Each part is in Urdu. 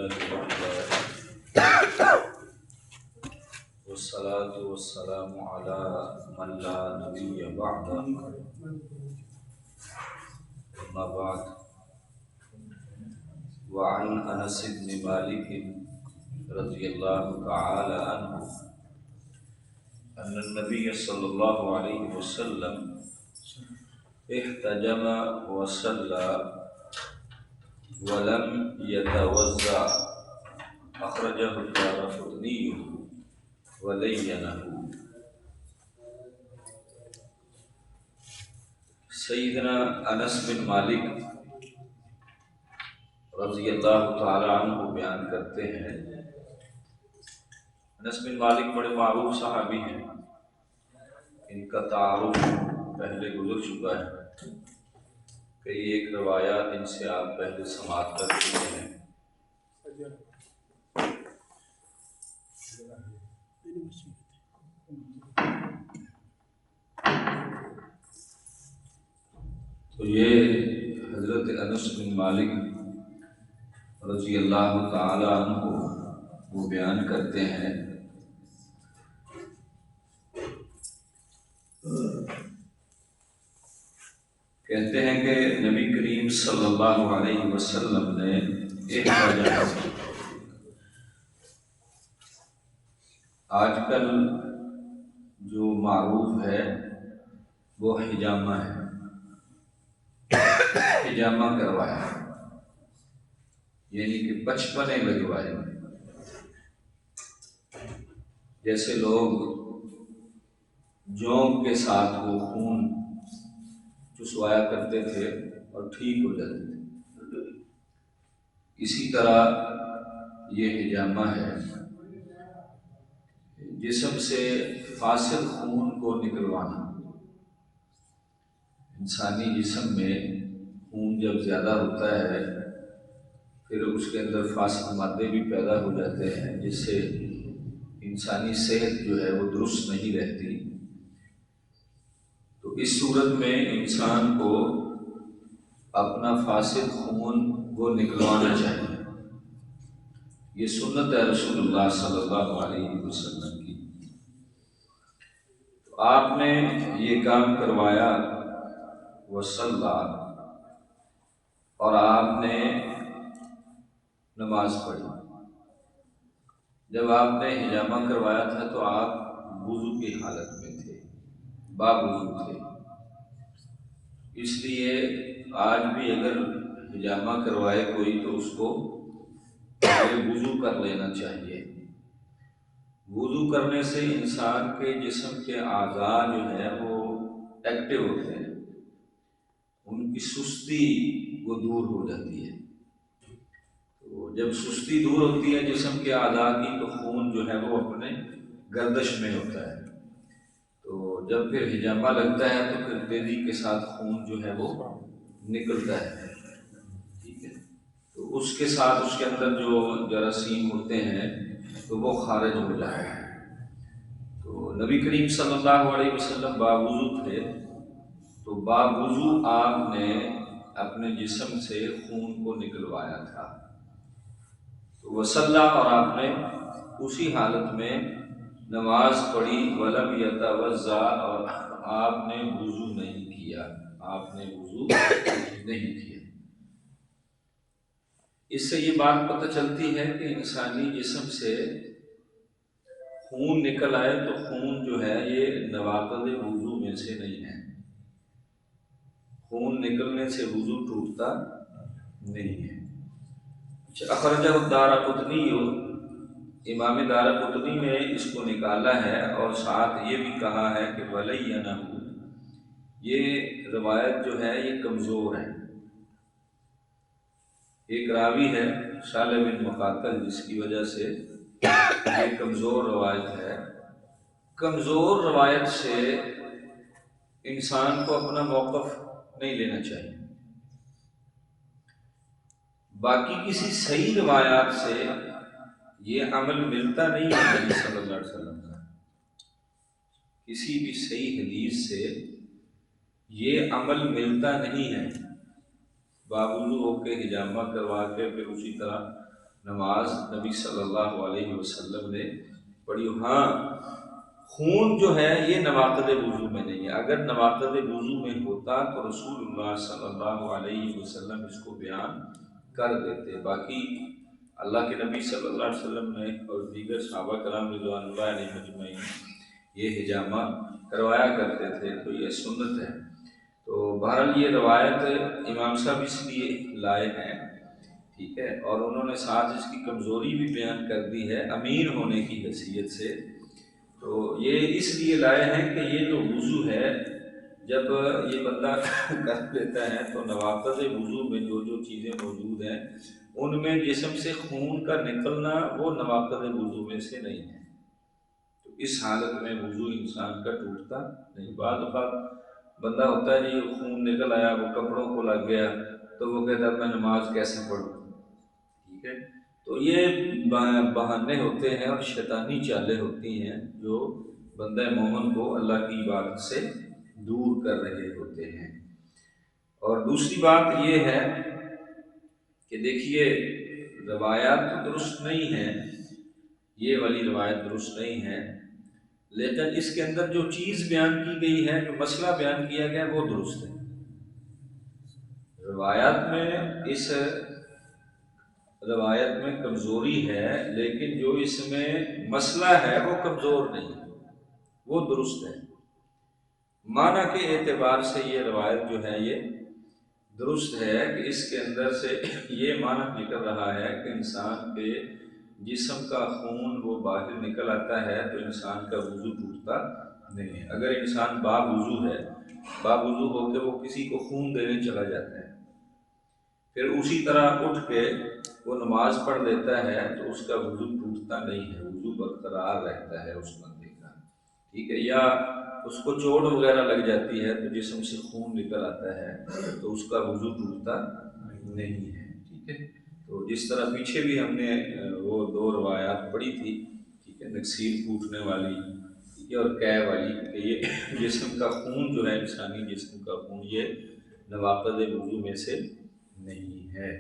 لله وحده والصلاة والسلام على من لا نبي بعده أما بعد وعن أنس بن مالك رضي الله تعالى عنه أن النبي صلى الله عليه وسلم احتجم وصلى ولم يتوضأ أخرجه الدارقطني ولينه۔ سیدنا انس بن مالک رضی اللہ تعالی عنہ بیان کرتے ہیں، انس بن مالک بڑے معروف صحابی ہیں، ان کا تعارف پہلے گزر چکا ہے، کئی ایک روایات ان سے آپ پہلے سماعت کر چکے ہیں۔ تو یہ حضرت انس بن مالک رضی اللہ تعالی عنہ وہ بیان کرتے ہیں، کہتے ہیں کہ نبی کریم صلی اللہ علیہ وسلم نے آج کل جو معروف ہے وہ حجامہ ہے، حجامہ کروایا، یعنی کہ بچپنے لگوائے۔ جیسے لوگ جونک کے ساتھ وہ خون چسوایا کرتے تھے اور ٹھیک ہو جاتے تھے، اسی طرح یہ حجامہ ہے، جسم سے فاسد خون کو نکلوانا۔ انسانی جسم میں خون جب زیادہ ہوتا ہے پھر اس کے اندر فاسد مادے بھی پیدا ہو جاتے ہیں، جس سے انسانی صحت جو ہے وہ درست نہیں رہتی۔ تو اس صورت میں انسان کو اپنا فاسد خون وہ نکلوانا چاہیے، یہ سنت ہے رسول اللہ صلی اللہ علیہ وسلم کی۔ تو آپ نے یہ کام کروایا، وصلی، اور آپ نے نماز پڑھی۔ جب آپ نے حجامہ کروایا تھا تو آپ وضو کی حالت میں تھے، باوضو تھے، اس لیے آج بھی اگر حجامہ کروائے کوئی تو اس کو وضو کر لینا چاہیے۔ وضو کرنے سے انسان کے جسم کے اعضاء جو ہے وہ ایکٹیو ہوتے ہیں، ان کی سستی وہ دور ہو جاتی ہے۔ تو جب سستی دور ہوتی ہے جسم کے اعضاء کی تو خون جو ہے وہ اپنے گردش میں ہوتا ہے، تو جب پھر حجامہ لگتا ہے تو پھر تیزی کے ساتھ خون جو ہے وہ نکلتا ہے، ٹھیک ہے، تو اس کے ساتھ اس کے اندر جو جراثیم ہوتے ہیں تو وہ خارج ہو جاتے ہیں۔ تو نبی کریم صلی اللہ علیہ وسلم باوضو تھے، تو باوضو آپ نے اپنے جسم سے خون کو نکلوایا تھا، تو وصلی، اور آپ نے اسی حالت میں نماز پڑھی، ولم یتوضا، اور آپ نے وضو نہیں کیا، آپ نے وضو نہیں کیا۔ اس سے یہ بات پتہ چلتی ہے کہ انسانی جسم سے خون نکل آئے تو خون جو ہے یہ نواقض وضو میں سے نہیں ہے، خون نکلنے سے وضو ٹوٹتا نہیں ہے۔ اخرجہ الدارقطنی، امام دارقطنی نے اس کو نکالا ہے، اور ساتھ یہ بھی کہا ہے کہ ولینہ، یہ روایت جو ہے یہ کمزور ہے۔ ایک راوی ہے صالح بن مقاتل، جس کی وجہ سے یہ کمزور روایت ہے۔ کمزور روایت سے انسان کو اپنا موقف نہیں لینا چاہیے، باقی کسی صحیح روایات سے یہ عمل ملتا نہیں ہے نبی صلی اللہ علیہ وسلم کا، کسی بھی صحیح حدیث سے یہ عمل ملتا نہیں ہے۔ باوضو ہو کے حجامہ کروا کے پھر اسی طرح نماز نبی صلی اللہ علیہ وسلم نے پڑھی۔ ہاں خون جو ہے یہ نواقض وضو میں نہیں ہے، اگر نواقض وضو میں ہوتا تو رسول اللہ صلی اللہ علیہ وسلم اس کو بیان کر دیتے۔ باقی اللہ کے نبی صلی اللہ علیہ وسلم نے اور دیگر صحابہ کرام رضوان اللہ علیہ مجمعین یہ حجامہ کروایا کرتے تھے، تو یہ سنت ہے۔ تو بہرحال یہ روایت امام صاحب اس لیے لائے ہیں، ٹھیک ہے، اور انہوں نے ساتھ اس کی کمزوری بھی بیان کر دی ہے امیر ہونے کی حیثیت سے۔ تو یہ اس لیے لائے ہیں کہ یہ جو وضو ہے جب یہ بندہ کر لیتا ہے تو نواقض وضو میں جو جو چیزیں موجود ہیں ان میں جسم سے خون کا نکلنا وہ نواقض وضو میں سے نہیں ہے، تو اس حالت میں وضو انسان کا ٹوٹتا نہیں۔ بعض اوقات بندہ ہوتا ہے یہ خون نکل آیا، وہ کپڑوں کو لگ گیا، تو وہ کہتا ہے میں نماز کیسے پڑھوں، ٹھیک ہے، تو یہ بہانے ہوتے ہیں اور شیطانی چالیں ہوتی ہیں جو بندہ مومن کو اللہ کی عبادت سے دور کر رہے ہوتے ہیں۔ اور دوسری بات یہ ہے کہ دیکھیے روایات تو درست نہیں ہیں، یہ والی روایت درست نہیں ہے، لیکن اس کے اندر جو چیز بیان کی گئی ہے، جو مسئلہ بیان کیا گیا ہے وہ درست ہے۔ روایات میں اس روایت میں کمزوری ہے، لیکن جو اس میں مسئلہ ہے وہ کمزور نہیں ہے، وہ درست ہے۔ معنی کے اعتبار سے یہ روایت جو ہے یہ درست ہے کہ اس کے اندر سے یہ معنی نکل رہا ہے کہ انسان کے جسم کا خون وہ باہر نکل آتا ہے تو انسان کا وضو ٹوٹتا نہیں ہے۔ اگر انسان باوضو ہے، باوضو ہو کے وہ کسی کو خون دینے چلا جاتا ہے، پھر اسی طرح اٹھ کے وہ نماز پڑھ لیتا ہے تو اس کا وضو ٹوٹتا نہیں ہے، وضو برقرار رہتا ہے اس بندے کا، ٹھیک ہے۔ یا اس کو چوٹ وغیرہ لگ جاتی ہے تو جسم سے خون نکل آتا ہے تو اس کا وضو ٹوٹتا نہیں ہے، ٹھیک ہے۔ تو جس طرح پیچھے بھی ہم نے وہ دو روایات پڑھی تھی، ٹھیک ہے، نکسیر پھوٹنے والی، ٹھیک ہے، اور قے والی، کہ یہ جسم کا خون جو ہے انسانی جسم کا خون یہ نواقض وضو میں سے نہیں ہے،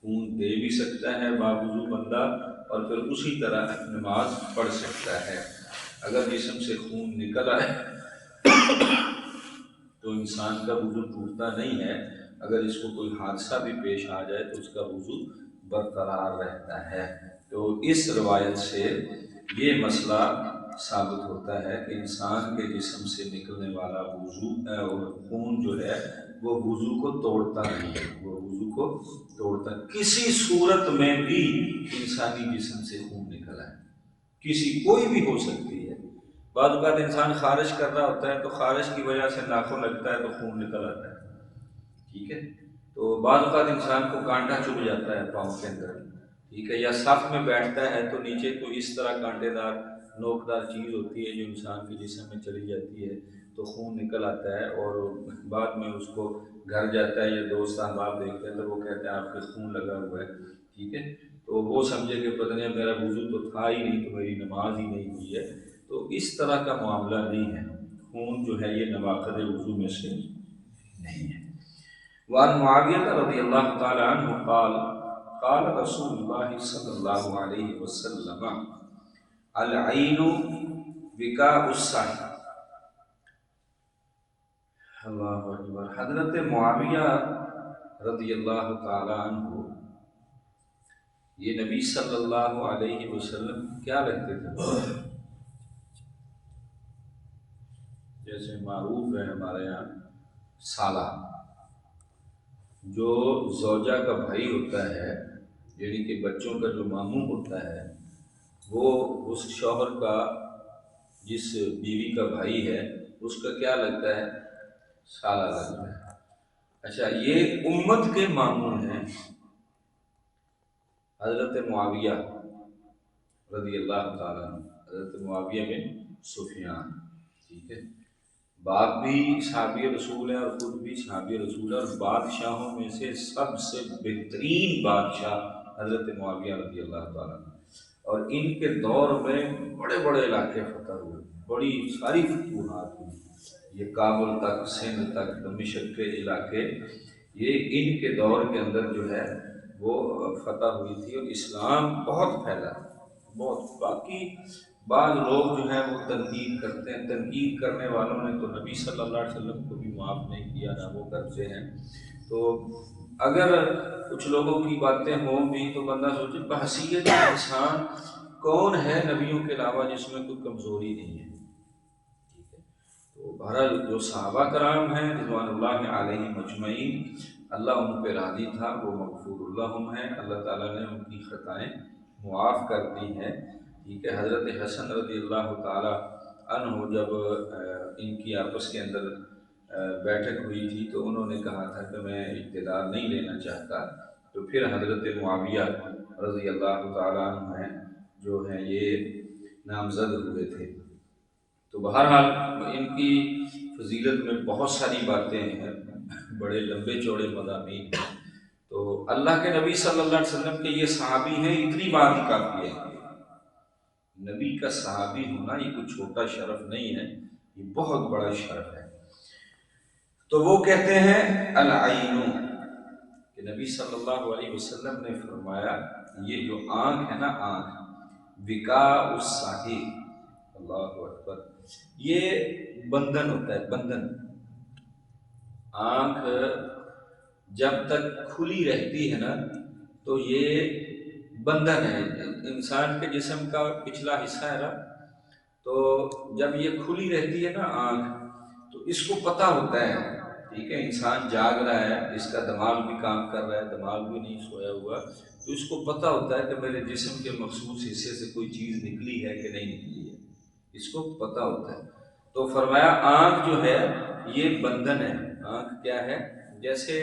خون دے بھی سکتا ہے باوضو بندہ اور پھر اسی طرح نماز پڑھ سکتا ہے۔ اگر جسم سے خون نکل آئے تو انسان کا وضو ٹوٹتا نہیں ہے، اگر اس کو کوئی حادثہ بھی پیش آ جائے تو اس کا وضو برقرار رہتا ہے۔ تو اس روایت سے یہ مسئلہ ثابت ہوتا ہے کہ انسان کے جسم سے نکلنے والا وضو خون جو ہے وہ وضو کو توڑتا نہیں ہے، وہ وضو کو توڑتا کسی صورت میں بھی انسانی جسم سے خون نکل آئے، کسی کوئی بھی ہو سکتی ہے۔ بعض اوقات انسان خارش کر رہا ہوتا ہے تو خارش کی وجہ سے ناخن لگتا ہے تو خون نکل آتا ہے، ٹھیک ہے۔ تو بعض اوقات انسان کو کانٹا چبھ جاتا ہے پاؤں کے اندر، ٹھیک ہے، یا صف میں بیٹھتا ہے تو نیچے کوئی اس طرح کانٹے دار نوکدار چیز ہوتی ہے جو انسان کے جسم میں چلی جاتی ہے تو خون نکل آتا ہے، اور بعد میں اس کو گھر جاتا ہے یا دوست احباب دیکھتے ہیں تو وہ کہتے ہیں آپ کے خون لگا ہوا ہے، ٹھیک ہے، تو وہ سمجھے کہ پتہ نہیں میرا وضو تو تھا ہی نہیں تو میری نماز ہی نہیں ہوئی ہے، تو اس طرح کا معاملہ نہیں ہے، خون جو ہے یہ نواقض وضو میں سے نہیں ہے۔ وعن معاویہ رضی اللہ تعالی عنہ قال قال رسول اللہ صلی اللہ علیہ وسلم العین وقاء الصائم۔ اللہ اکبر۔ حضرت معاویہ رضی اللہ تعالی عنہ یہ نبی صلی اللہ علیہ وسلم کیا لگتے تھے؟ جیسے معروف ہے ہمارے یہاں سالہ، جو زوجہ کا بھائی ہوتا ہے، یعنی کہ بچوں کا جو ماموں ہوتا ہے، وہ اس شوہر کا جس بیوی کا بھائی ہے اس کا کیا لگتا ہے؟ سالہ لگتا ہے۔ اچھا، یہ امت کے ماموں ہیں حضرت معاویہ رضی اللہ تعالیٰ عنہ، حضرت معاویہ بن سفیان، ٹھیک ہے، باپ بھی صحابی رسول ہے اور خود بھی صحابی رسول ہے، اور بادشاہوں میں سے سب سے بہترین بادشاہ حضرت معاویہ رضی اللہ تعالیٰ عنہ، اور ان کے دور میں بڑے بڑے علاقے فتح ہوئے، بڑی ساری فتوحات ہوئی، یہ کابل تک، سندھ تک، دمشق کے علاقے، یہ ان کے دور کے اندر جو ہے وہ فتح ہوئی تھی اور اسلام بہت پھیلا بہت۔ باقی بعض لوگ جو ہیں وہ تنقید کرتے ہیں، تنقید کرنے والوں نے تو نبی صلی اللہ علیہ وسلم کو بھی معاف نہیں کیا، نہ وہ کرتے ہیں۔ تو اگر کچھ لوگوں کی باتیں ہوں بھی تو بندہ سوچے بحیثیت انسان کون ہے نبیوں کے علاوہ جس میں کوئی کمزوری نہیں ہے، ٹھیک ہے۔ تو بہرحال جو صحابہ کرام ہیں رضوان اللہ علیہ مجمعین، اللہ ان پہ راضی تھا، وہ مغفور اللہم ہیں، اللہ تعالیٰ نے ان کی خطائیں معاف کر دی ہیں، ٹھیک ہے۔ حضرت حسن رضی اللہ تعالیٰ عنہ جب ان کی آپس کے اندر بیٹھک ہوئی تھی تو انہوں نے کہا تھا کہ میں اقتدار نہیں لینا چاہتا، تو پھر حضرت معاویہ رضی اللہ تعالیٰ عنہ ہیں جو ہیں یہ نامزد ہوئے تھے۔ تو بہرحال ان کی فضیلت میں بہت ساری باتیں ہیں، بڑے لمبے چوڑے مضامین ہیں۔ تو اللہ کے نبی صلی اللہ علیہ وسلم کے یہ صحابی ہیں، اتنی بات ہی کافی ہے۔ نبی کا صحابی ہونا یہ کوئی چھوٹا شرف نہیں ہے، یہ بہت بڑا شرف ہے۔ تو وہ کہتے ہیں العین، کہ نبی صلی اللہ علیہ وسلم نے فرمایا یہ جو آنکھ ہے نا، آنکھ وقاء الصاحی، اللہ اکبر، یہ بندھن ہوتا ہے، بندھن۔ آنکھ جب تک کھلی رہتی ہے نا تو یہ بندھن ہے، انسان کے جسم کا پچھلا حصہ ہے نا، تو جب یہ کھلی رہتی ہے نا آنکھ تو اس کو پتہ ہوتا ہے، ٹھیک ہے، انسان جاگ رہا ہے، اس کا دماغ بھی کام کر رہا ہے، دماغ بھی نہیں سویا ہوا، تو اس کو پتہ ہوتا ہے کہ میرے جسم کے مخصوص حصے سے کوئی چیز نکلی ہے کہ نہیں نکلی ہے، اس کو پتہ ہوتا ہے۔ تو فرمایا آنکھ جو ہے یہ بندھن ہے۔ آنکھ کیا ہے؟ جیسے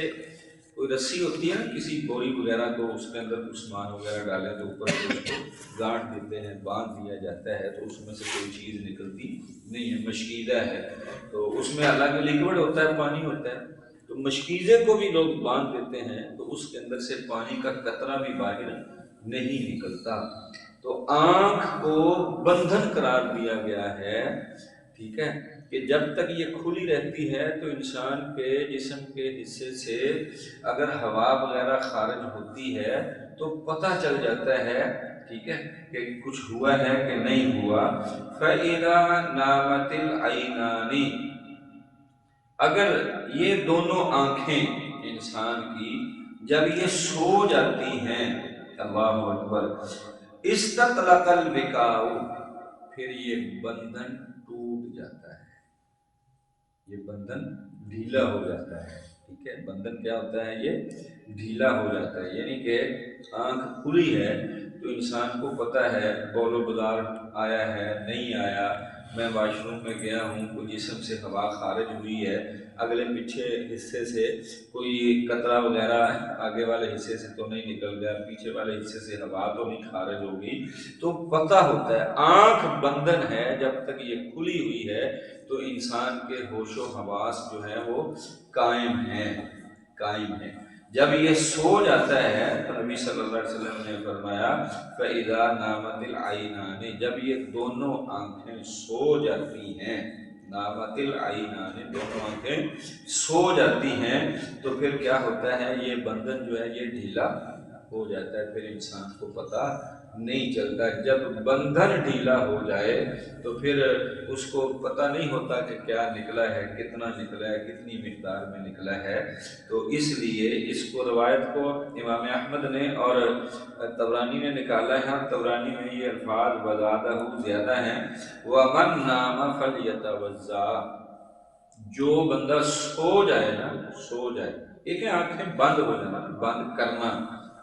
کوئی رسی ہوتی ہے نا، کسی بوری وغیرہ کو اس کے اندر کچھ سامان وغیرہ ڈالیں تو اوپر سے اس کو گانٹھ دیتے ہیں، باندھ دیا جاتا ہے تو اس میں سے کوئی چیز نکلتی نہیں ہے، مشکیزہ ہے، تو اس میں الگ لیکوڈ ہوتا ہے، پانی ہوتا ہے، تو مشکیزے کو بھی لوگ باندھ دیتے ہیں تو اس کے اندر سے پانی کا قطرہ بھی باہر نہیں نکلتا۔ تو آنکھ کو بندھن قرار دیا گیا ہے، ٹھیک ہے، کہ جب تک یہ کھلی رہتی ہے تو انسان کے جسم کے حصے سے اگر ہوا وغیرہ خارج ہوتی ہے تو پتہ چل جاتا ہے، ٹھیک ہے، کہ کچھ ہوا ہے کہ نہیں ہوا۔ فَإِذَا نَامَتِ الْعَيْنَانِ، اگر یہ دونوں آنکھیں انسان کی جب یہ سو جاتی ہیں، اللہ اکبر، استطلق الوقاء، پھر یہ بندھن ٹوٹ جاتا ہے، یہ بندھن ڈھیلا ہو جاتا ہے، ٹھیک ہے۔ بندھن کیا ہوتا ہے؟ یہ ڈھیلا ہو جاتا ہے، یعنی کہ آنکھ کھلی ہے تو انسان کو پتہ ہے بول و بازار آیا ہے نہیں آیا، میں واش روم میں گیا ہوں، کوئی جسم سے ہوا خارج ہوئی ہے، اگلے پیچھے حصے سے کوئی قطرہ وغیرہ آگے والے حصے سے تو نہیں نکل گیا، پیچھے والے حصے سے ہوا تو نہیں خارج ہوگی، تو پتہ ہوتا ہے۔ آنکھ بندھن ہے، جب تک یہ کھلی ہوئی ہے تو انسان کے ہوش و حواس جو ہیں وہ قائم ہیں، قائم ہیں۔ جب یہ سو جاتا ہے تو نبی صلی اللہ علیہ وسلم نے فرمایا فَإِذَا نَامَتِ الْعَيْنَانِ، جب یہ دونوں آنکھیں سو جاتی ہیں، نامت العینان، دونوں آنکھیں سو جاتی ہیں، تو پھر کیا ہوتا ہے؟ یہ بندھن جو ہے یہ ڈھیلا ہو جاتا ہے، پھر انسان کو پتہ نہیں چلتا۔ جب بندھن ڈھیلا ہو جائے تو پھر اس کو پتہ نہیں ہوتا کہ کیا نکلا ہے، کتنا نکلا ہے، کتنی مقدار میں نکلا ہے۔ تو اس لیے اس کو روایت کو امام احمد نے اور طبرانی نے نکالا ہے، اور طبرانی میں یہ الفاظ وزادہ زیادہ ہیں، وَمَن نَامَ فَلْيَتَوَضَّأْ، جو بندہ سو جائے نا، سو جائے، ایک ہے آنکھیں بند ہو جانا، بند کرنا،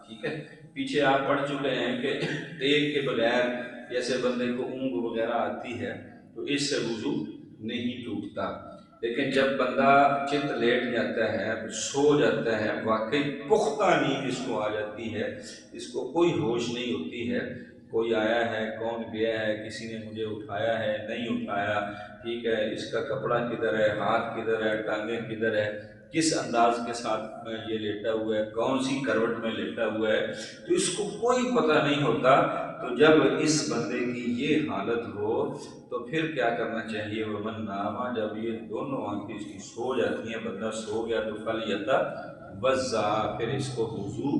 ٹھیک ہے۔ پیچھے آپ پڑھ چکے ہیں کہ ٹیک کے بغیر جیسے بندے کو اونگ وغیرہ آتی ہے تو اس سے وضو نہیں ٹوٹتا، لیکن جب بندہ چت لیٹ جاتا ہے، سو جاتا ہے، واقعی پختہ نیند اس کو آ جاتی ہے، اس کو کوئی ہوش نہیں ہوتی ہے، کوئی آیا ہے، کون گیا ہے، کسی نے مجھے اٹھایا ہے نہیں اٹھایا، ٹھیک ہے، اس کا کپڑا کدھر ہے، ہاتھ کدھر ہے، ٹانگیں کدھر ہے، کس انداز کے ساتھ میں یہ لیٹا ہوا ہے، کون سی کروٹ میں لیٹا ہوا ہے، تو اس کو کوئی پتہ نہیں ہوتا۔ تو جب اس بندے کی یہ حالت ہو تو پھر کیا کرنا چاہیے؟ وَمَن نَامَ، جب یہ دونوں آنکھیں اس کی سو جاتی ہیں، بندہ سو گیا تو فَلْيَتَوَضَّأْ، پھر اس کو وضو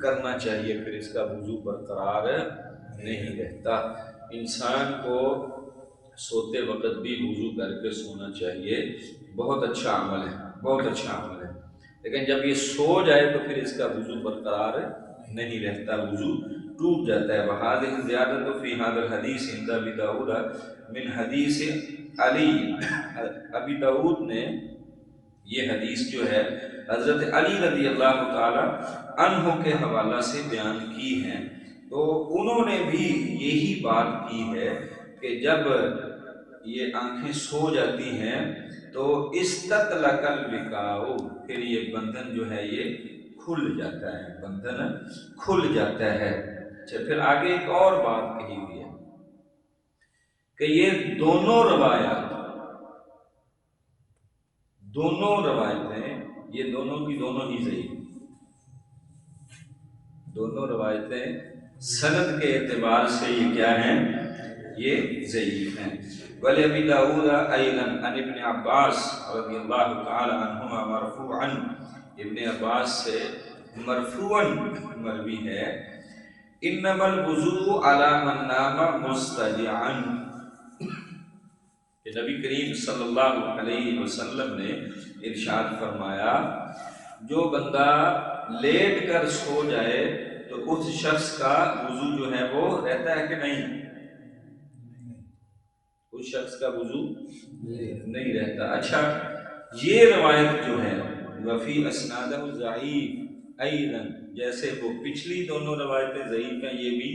کرنا چاہیے، پھر اس کا وضو برقرار نہیں رہتا۔ انسان کو سوتے وقت بھی وضو کر کے سونا چاہیے، بہت اچھا عمل ہے، بہت اچھا عمل ہے، لیکن جب یہ سو جائے تو پھر اس کا وضو برقرار نہیں رہتا، وضو ٹوٹ جاتا ہے۔ وَهَذِهِ زِيَادَةُ فِي هَذَا الْحَدِيثِ عِنْدَ أَبِي داؤد من حدیث علی، ابی داؤد نے یہ حدیث جو ہے حضرت علی رضی اللہ تعالی عنہ کے حوالہ سے بیان کی ہے، تو انہوں نے بھی یہی بات کی ہے کہ جب یہ آنکھیں سو جاتی ہیں تو استطلق الوقاء، پھر یہ بندھن جو ہے یہ کھل جاتا ہے، بندھن کھل جاتا ہے۔ اچھا، پھر آگے ایک اور بات کہی ہوئی ہے کہ یہ دونوں روایتیں یہ دونوں کی دونوں ہی ضعیف، دونوں روایتیں سند کے اعتبار سے یہ کیا ہیں، یہ ضعیف ہیں۔ ولی ابی داؤد ایضا عن ابن عباس رضی اللہ تعالی عنہما مرفوعا، ابن عباس سے مرفوعا مروی ہے، انما الوضوء علی من نام مضطجعا، کہ نبی کریم صلی اللہ علیہ وسلم نے ارشاد فرمایا جو بندہ لیٹ کر سو جائے تو اس شخص کا وضو جو ہے وہ رہتا ہے کہ نہیں، اس شخص کا وضو نہیں رہتا۔ اچھا، یہ روایت جو ہے وفی اسنادہ ضعیف ایضا، جیسے وہ پچھلی دونوں روایتیں ضعیف ہیں، یہ بھی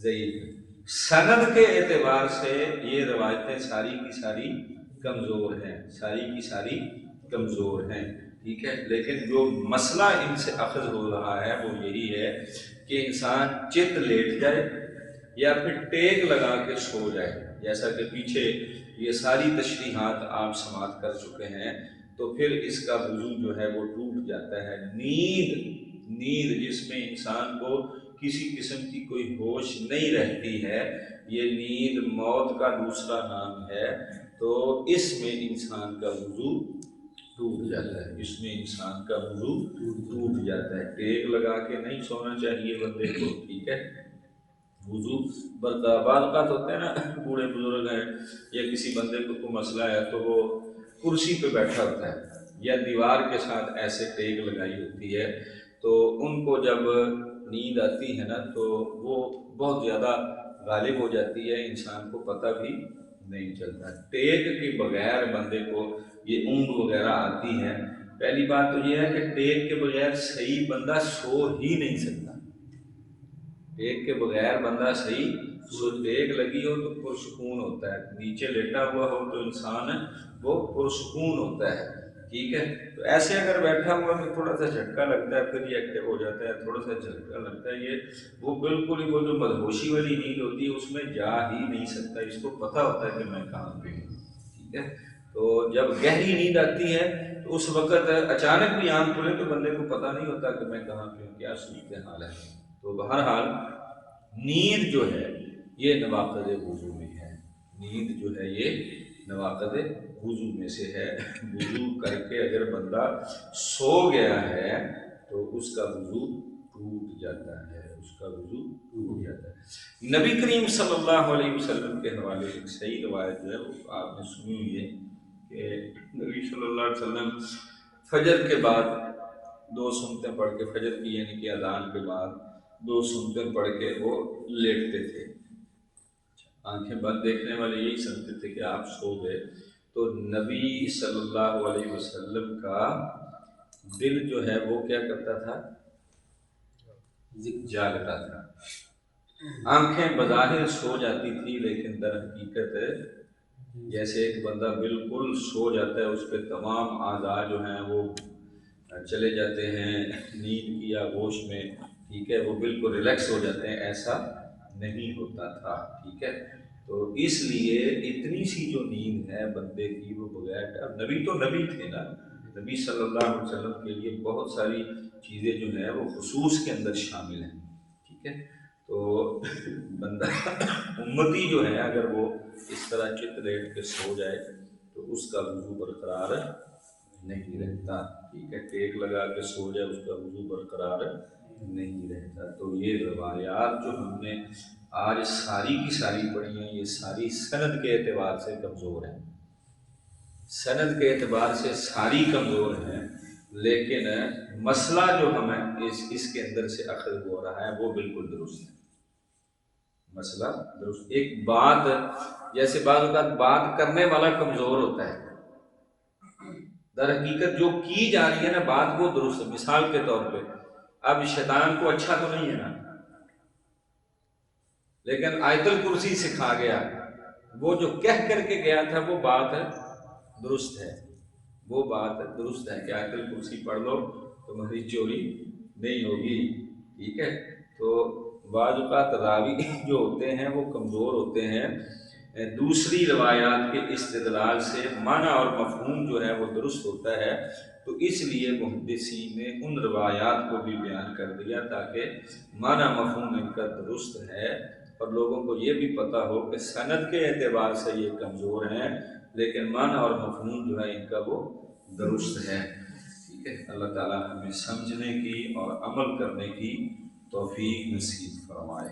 ضعیف ہے۔ سند کے اعتبار سے یہ روایتیں ساری کی ساری کمزور ہیں، ساری کی ساری کمزور ہیں، ٹھیک ہے، لیکن جو مسئلہ ان سے اخذ ہو رہا ہے وہ یہی ہے کہ انسان چت لیٹ جائے یا پھر ٹیک لگا کے سو جائے، جیسا کہ پیچھے یہ ساری تشریحات آپ سماعت کر چکے ہیں، تو پھر اس کا وضو جو ہے وہ ٹوٹ جاتا ہے۔ نیند جس میں انسان کو کسی قسم کی کوئی ہوش نہیں رہتی ہے، یہ نیند موت کا دوسرا نام ہے، تو اس میں انسان کا وضو ٹوٹ جاتا ہے، اس میں انسان کا وضو ٹوٹ جاتا ہے۔ ٹیک لگا کے نہیں سونا چاہیے بندے کو، ٹھیک ہے، وضو بعض اوقات ہوتے ہیں نا، بوڑھے بزرگ ہیں یا کسی بندے کو کوئی مسئلہ ہے تو وہ کرسی پہ بیٹھا ہوتا ہے یا دیوار کے ساتھ ایسے ٹیک لگائی ہوتی ہے، تو ان کو جب نیند آتی ہے نا تو وہ بہت زیادہ غالب ہو جاتی ہے، انسان کو پتہ بھی نہیں چلتا۔ ٹیک کے بغیر بندے کو یہ اونگ وغیرہ آتی ہے، پہلی بات تو یہ ہے کہ ٹیک کے بغیر صحیح بندہ سو ہی نہیں سکتا، ٹیک کے بغیر بندہ صحیح سو، ٹیک لگی ہو تو پرسکون ہوتا ہے، نیچے لیٹا ہوا ہو تو انسان وہ پرسکون ہوتا ہے، ٹھیک ہے، تو ایسے اگر بیٹھا ہوا تو تھوڑا سا جھٹکا لگتا ہے، پھر یہ ایکٹیو ہو جاتا ہے، تھوڑا سا جھٹکا لگتا ہے، یہ وہ بالکل ہی وہ جو مدہوشی والی نیند ہوتی ہے اس میں جا ہی نہیں سکتا، اس کو پتہ ہوتا ہے کہ میں کہاں پہ ہوں، ٹھیک ہے، تو جب گہری نیند آتی ہے تو اس وقت اچانک بھی آنکھ کھلے تو بندے کو پتہ نہیں ہوتا کہ میں کہاں پہ ہوں، کیا صورتحال ہے۔ تو بہرحال نیند جو ہے یہ نواقض وضو میں ہے، نیند جو ہے یہ نواقض وضو میں سے ہے۔ وضو کر کے اگر بندہ سو گیا ہے تو اس کا وضو ٹوٹ جاتا ہے، اس کا وضو ٹوٹ جاتا ہے۔ نبی کریم صلی اللہ علیہ وسلم کے حوالے سے صحیح روایت جو ہے وہ آپ نے سنی ہوئی ہے کہ نبی صلی اللہ علیہ وسلم فجر کے بعد 2 سنتیں پڑھ کے، فجر کی یعنی کہ اذان کے بعد 2 سنتیں پڑھ کے وہ لیٹتے تھے، آنکھیں بند، دیکھنے والے یہی سمجھتے تھے کہ آپ سو گئے، تو نبی صلی اللہ علیہ وسلم کا دل جو ہے وہ کیا کرتا تھا، جاگتا تھا، آنکھیں بظاہر سو جاتی تھی لیکن در حقیقت جیسے ایک بندہ بالکل سو جاتا ہے، اس پہ تمام اعضاء جو ہیں وہ چلے جاتے ہیں نیند کی آغوش میں، ٹھیک ہے، وہ بالکل ریلیکس ہو جاتے ہیں، ایسا نہیں ہوتا تھا، ٹھیک ہے، تو اس لیے اتنی سی جو نیند ہے بندے کی وہ بغیر، اب نبی تو نبی تھے نا، نبی صلی اللہ علیہ وسلم کے لیے بہت ساری چیزیں جو ہیں وہ خصوص کے اندر شامل ہیں، ٹھیک ہے، تو بندہ امتی جو ہے اگر وہ اس طرح چت لیٹ کے سو جائے تو اس کا وضو برقرار نہیں رہتا۔ ٹھیک ہے، ٹیک لگا کے سو جائے اس کا وضو برقرار نہیں رہتا۔ تو یہ روایات جو ہم نے آج ساری کی ساری پڑھی ہیں، یہ ساری سند کے اعتبار سے کمزور ہیں، سند کے اعتبار سے ساری کمزور ہیں، لیکن مسئلہ جو ہمیں اس کے اندر سے اخذ ہو رہا ہے وہ بالکل درست ہے، مسئلہ درست۔ ایک بات جیسے بعض اوقات بات کرنے والا کمزور ہوتا ہے، در حقیقت جو کی جا رہی ہے نا بات وہ درست ہے۔ مثال کے طور پہ اب شیطان کو اچھا تو نہیں ہے نا، لیکن آیت الکرسی سکھا گیا، وہ جو کہہ کر کے گیا تھا وہ بات درست ہے، وہ بات درست ہے کہ آیت الکرسی پڑھ لو تمہاری چوری نہیں ہوگی، ٹھیک ہے۔ تو بعض اوقات راوی جو ہوتے ہیں وہ کمزور ہوتے ہیں، دوسری روایات کے استدلال سے معنی اور مفہوم جو ہے وہ درست ہوتا ہے، تو اس لیے محدثین نے ان روایات کو بھی بیان کر دیا تاکہ معنی مفہوم ان کا درست ہے اور لوگوں کو یہ بھی پتہ ہو کہ سند کے اعتبار سے یہ کمزور ہیں لیکن معنی اور مفہوم جو ہے ان کا وہ درست ہے، ٹھیک ہے۔ اللہ تعالیٰ ہمیں سمجھنے کی اور عمل کرنے کی توفیق نصیب فرمائے۔